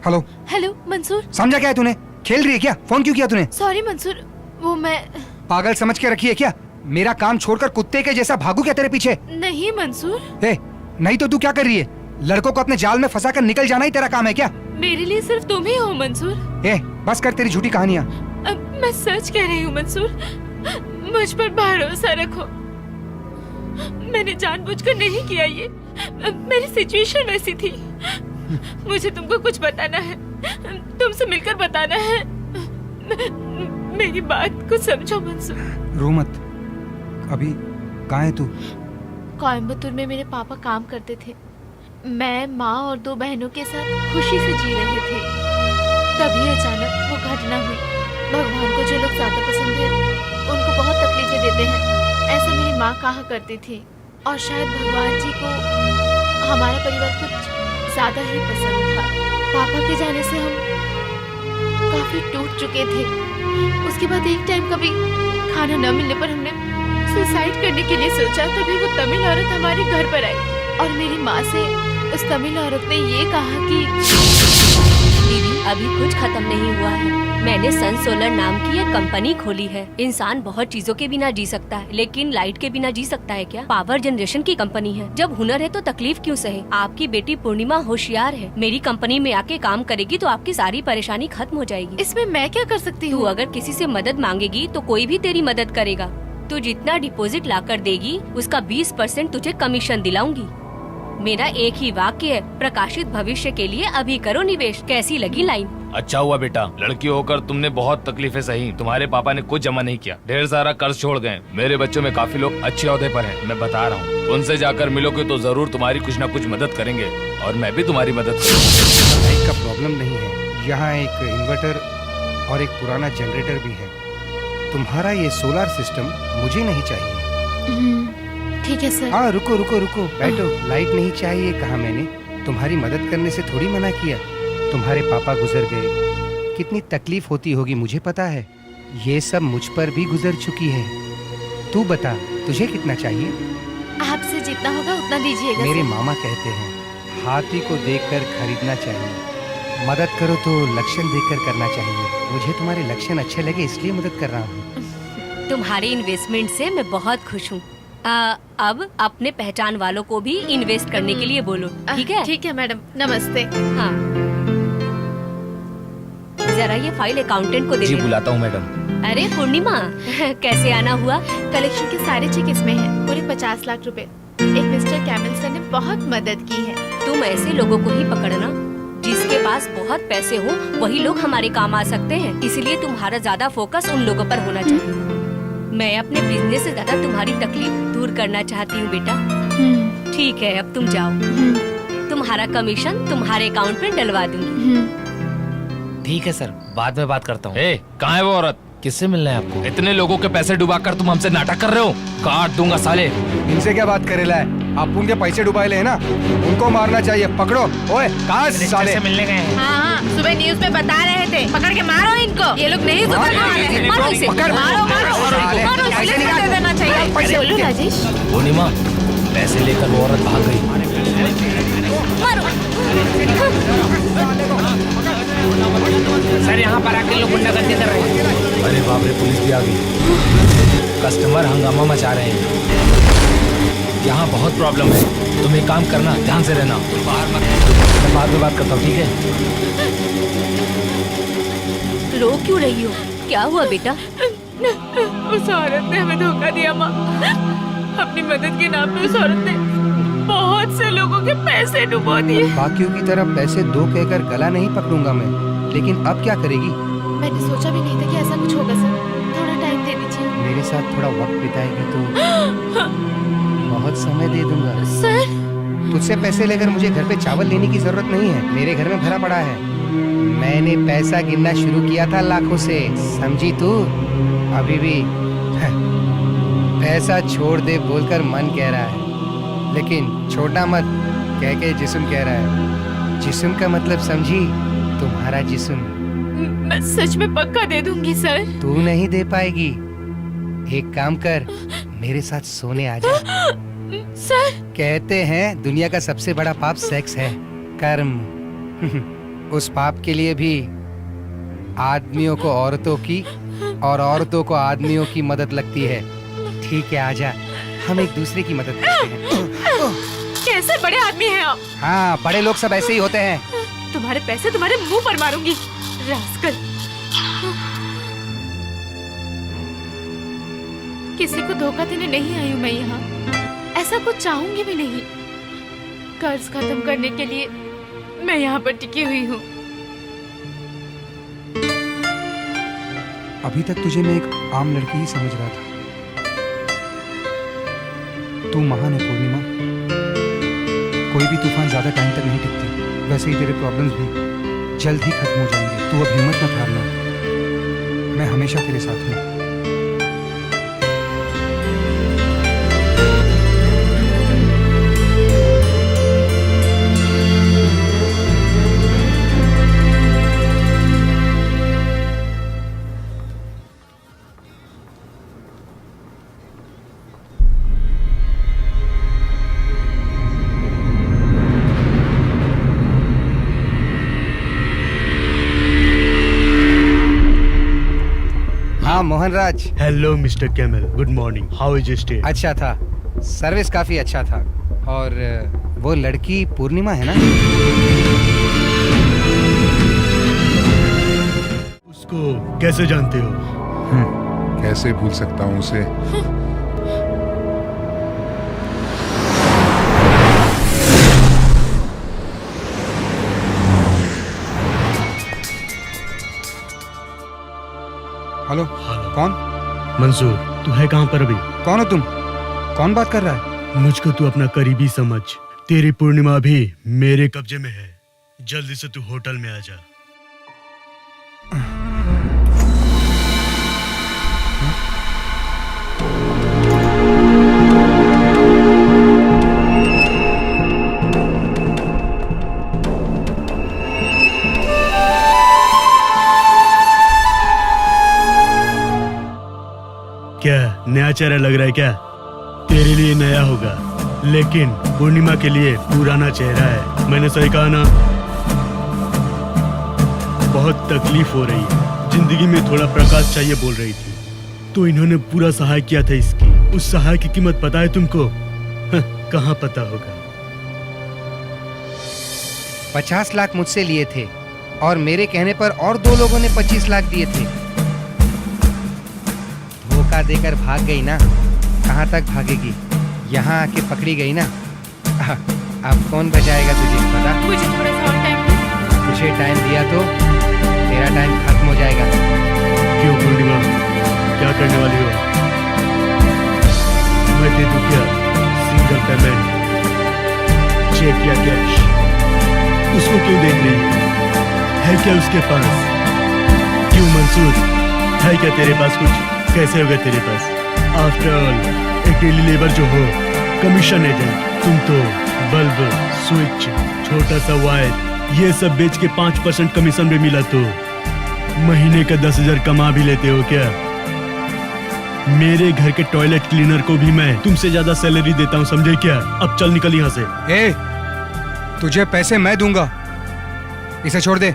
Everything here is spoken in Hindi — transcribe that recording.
Hello hello Mansoor. समझा क्या है तूने? खेल रही है क्या? फोन क्यों किया तूने? सॉरी मंसूर, वो मैं पागल समझ के रखी है क्या? मेरा काम छोड़कर कुत्ते के जैसा भागू क्या तेरे पीछे? नहीं मंसूर। ए, नहीं तो तू क्या कर रही है? लड़कों को अपने जाल में फंसाकर निकल जाना ही तेरा काम है क्या? मेरे लिए सिर्फ तुम ही हो मंसूर। ए, बस कर तेरी झूठी कहानियाँ। मैं सच कह रही हूँ मंसूर, मुझ पर भरोसा रखो। मैंने जानबूझकर नहीं किया ये, मेरी सिचुएशन वैसी थी। मुझे तुमको कुछ बताना है, तुमसे मिलकर बताना है। मेरी बात को समझो मंसूर। रो मत। अभी कहाँ है तू? कोयम्बतूर में मेरे पापा काम करते थे। मैं, माँ और 2 बहनों के साथ खुशी से जी रहे थे। तभी अचानक वो घटना हुई। भगवान को जो लोग ज्यादा पसंद है उनको बहुत तकलीफें देते हैं, ऐसा मेरी माँ कहा करती थी। और शायद भगवान जी को हमारा परिवार कुछ ज्यादा ही पसंद था। पापा के जाने से हम काफी टूट चुके थे। उसके बाद एक टाइम कभी खाना न मिलने पर हमने सुसाइड करने के लिए सोचा। तभी वो तमिल औरत हमारे घर पर आई और मेरी माँ से उस तमिल औरत ने ये कहा कि दीदी, अभी कुछ खत्म नहीं हुआ है। मैंने सन सोलर नाम की एक कंपनी खोली है। इंसान बहुत चीजों के बिना जी सकता है, लेकिन लाइट के बिना जी सकता है क्या? पावर जनरेशन की कंपनी है। जब हुनर है तो तकलीफ क्यों सहे? आपकी बेटी पूर्णिमा होशियार है। मेरी कंपनी में आके काम करेगी तो आपकी सारी परेशानी खत्म हो जाएगी। इसमें मैं क्या कर सकती तू हूँ? अगर किसी से मदद मांगेगी तो कोई भी तेरी मदद करेगा। तू जितना डिपॉजिट ला कर देगी उसका 20% तुझे कमीशन दिलाऊंगी। मेरा एक ही वाक्य है, प्रकाशित भविष्य के लिए अभी करो निवेश। कैसी लगी लाइन? अच्छा हुआ बेटा, लड़की होकर तुमने बहुत तकलीफें सही। तुम्हारे पापा ने कुछ जमा नहीं किया, ढेर सारा कर्ज छोड़ गए। मेरे बच्चों में काफी लोग अच्छे ओहदे पर हैं, मैं बता रहा हूँ। उनसे जाकर मिलोगे तो जरूर तुम्हारी कुछ न कुछ मदद करेंगे और मैं भी तुम्हारी मदद करूँगा। लाइट का प्रॉब्लम नहीं है, यहाँ एक इन्वर्टर और एक पुराना जनरेटर भी है। तुम्हारा ये सोलर सिस्टम मुझे नहीं चाहिए। ठीक है सर। हाँ, रुको रुको रुको, बैठो। लाइट नहीं चाहिए कहा मैंने? तुम्हारी मदद करने से थोड़ी मना किया। तुम्हारे पापा गुजर गए, कितनी तकलीफ होती होगी मुझे पता है। ये सब मुझ पर भी गुजर चुकी है। तू बता, तुझे कितना चाहिए? आपसे जितना होगा उतना दीजिएगा। मेरे सर। मामा कहते हैं हाथी को देखकर खरीदना चाहिए, मदद करो तो लक्षण देखकर करना चाहिए। मुझे तुम्हारे लक्षण अच्छे लगे इसलिए मदद कर रहा हूँ। तुम्हारे इन्वेस्टमेंट से मैं बहुत खुश हूँ। अब अपने पहचान वालों को भी इन्वेस्ट करने के लिए बोलो, ठीक है? ठीक है मैडम, नमस्ते। हाँ, जरा ये फाइल अकाउंटेंट को दे जी देना। बुलाता हूँ मैडम। अरे पूर्णिमा, कैसे आना हुआ? कलेक्शन के सारे चेक इसमें हैं, पूरे 50 लाख रुपए। एक मिस्टर कैमल सर ने बहुत मदद की है। तुम ऐसे लोगों को ही पकड़ना जिसके पास बहुत पैसे हो, वही लोग हमारे काम आ सकते हैं। इसलिए तुम्हारा ज्यादा फोकस उन लोगों पर होना चाहिए। मैं अपने बिजनेस से ज्यादा तुम्हारी तकलीफ दूर करना चाहती हूँ बेटा। ठीक है, अब तुम जाओ। तुम्हारा कमीशन तुम्हारे अकाउंट में डलवा दूंगी। ठीक है सर, बाद में बात करता हूँ। ए, कहाँ है वो औरत? किससे मिलना है आपको? इतने लोगों के पैसे डुबाकर तुम हमसे नाटक कर रहे हो? काट दूंगा साले। इनसे क्या बात करेला है? आप उनके पैसे डुबाए है ना, उनको मारना चाहिए। पकड़ो। ओए, कहाँ साले? से मिलने गए हैं। हाँ, सुबह न्यूज में बता रहे थे, पकड़ के मारो इनको। ये लोग नहीं सुधर रहे हैं। मारो इसे, पकड़। मारो मारो साले, मारो, पैसे इसे निकाल। दे देना चाहिए। पैसे बोलो राजेश। पूर्णिमा, पैसे लेकर वो औरत भाग गई। सर यहाँ पर आके लोग गुंडागर्दी कर रहे हैं। अरे बाप रे, पुलिस भी आ गई। कस्टमर हंगामा मचा रहे हैं। यहाँ बहुत प्रॉब्लम है। तुम एक काम करना, ध्यान से रहना, तुम बाहर मत। मैं बाद में बात करता हूँ, ठीक है? रो क्यों रही हो? क्या हुआ बेटा? उस औरत ने हमें धोखा दिया माँ। अपनी मदद के नाम पे उस औरत ने बहुत से लोगों के पैसे डुबो दिए। बाकियों की तरह पैसे दो कहकर गला नहीं पकड़ूंगा मैं, लेकिन अब क्या करेगी? मैंने सोचा भी नहीं था कि ऐसा कुछ होगा सर। थोड़ा टाइम दे दीजिए। मेरे साथ थोड़ा वक्त बिताएगी तो बहुत समय दे दूंगा। सर, तुझसे पैसे लेकर मुझे घर पे चावल लेने की जरूरत नहीं है, मेरे घर में भरा पड़ा है। मैंने पैसा गिनना शुरू किया था लाखों से, समझी तू? अभी भी पैसा छोड़ दे बोलकर मन कह रहा है, लेकिन छोटा मत कह के जिस्म कह रहा है। जिस्म का मतलब समझी? तुम्हारा जिस्म। मैं सच में पक्का दे दूंगी सर। तू नहीं दे पाएगी। एक काम कर, मेरे साथ सोने आ जा। सर, कहते हैं दुनिया का सबसे बड़ा पाप सेक्स है, कर्म। उस पाप के लिए भी आदमियों को औरतों की और औरतों को आदमियों की मदद लगती है। ठीक है, आजा, हम एक दूसरे की मदद करते हैं। कैसे बड़े आदमी हैं आप? हाँ, बड़े लोग सब ऐसे ही होते हैं। तुम्हारे पैसे तुम्हारे मुंह पर मारूंगी, रास्कल। किसी को धोखा देने नहीं आई हूँ मैं यहाँ, ऐसा कुछ चाहूंगी भी नहीं। कर्ज खत्म करने के लिए मैं यहाँ पर टिकी हुई हूँ। अभी तक तुझे मैं एक आम लड़की ही समझ रहा था। तू महान है पूर्णिमा। कोई भी तूफान ज्यादा टाइम तक नहीं टिकती। वैसे ही तेरे प्रॉब्लम्स भी जल्द ही खत्म हो जाएंगे। तू अब हिम्मत मत हारना। मैं हमेशा तेरे साथ हूँ। हाँ Mohanraj. Hello mister camel, good morning. How is your stay? अच्छा था, सर्विस काफी अच्छा था। और वो लड़की पूर्णिमा है ना? उसको कैसे जानते हो? कैसे भूल सकता हूँ उसे। Hello, hello. कौन? मंसूर, तू है कहाँ पर अभी? कौन हो तुम? कौन बात कर रहा है? मुझको तू अपना करीबी समझ। तेरी पूर्णिमा भी मेरे कब्जे में है। जल्दी से तू होटल में आ जा। क्या नया चेहरा लग रहा है क्या? तेरे लिए नया होगा, लेकिन पूर्णिमा के लिए पुराना चेहरा है। मैंने सही कहा ना? बहुत तकलीफ हो रही है, जिंदगी में थोड़ा प्रकाश चाहिए बोल रही थी, तो इन्होंने पूरा सहाय किया था इसकी। उस सहाय की कीमत पता है तुमको? कहाँ पता होगा। 50 लाख मुझसे लिए थे और मेरे कहने पर और 2 लोगों ने 25 लाख दिए थे। धोखा देकर भाग गई ना? कहाँ तक भागेगी? यहाँ आके पकड़ी गई ना? अब कौन बचाएगा तुझे, पता? मुझे थोड़ा सा और टाइम दो। तुझे टाइम दिया तो तेरा टाइम खत्म हो जाएगा। क्यों पूर्णिमा, क्या करने वाली हो? मैं दे दूं क्या सिंगल पेमेंट, चेक या कैश? उसको क्यों देख रही है क्या उसके पास? क्यों मंसूर, है क्या तेरे पास कुछ? कैसे होगा तेरे पास? आफ्टर ऑल एक डेली लेबर जो हो, कमीशन एजेंट, तुम तो बल्ब, स्विच, छोटा सा वायर, ये सब बेच के 5% कमीशन भी मिला तो महीने का 10,000 कमा भी लेते हो क्या? मेरे घर के टॉयलेट क्लीनर को भी मैं तुमसे ज्यादा सैलरी देता हूँ, समझे क्या? अब चल निकल यहाँ से। ए, तुझे पैसे मैं दूंगा, इसे छोड़ दे।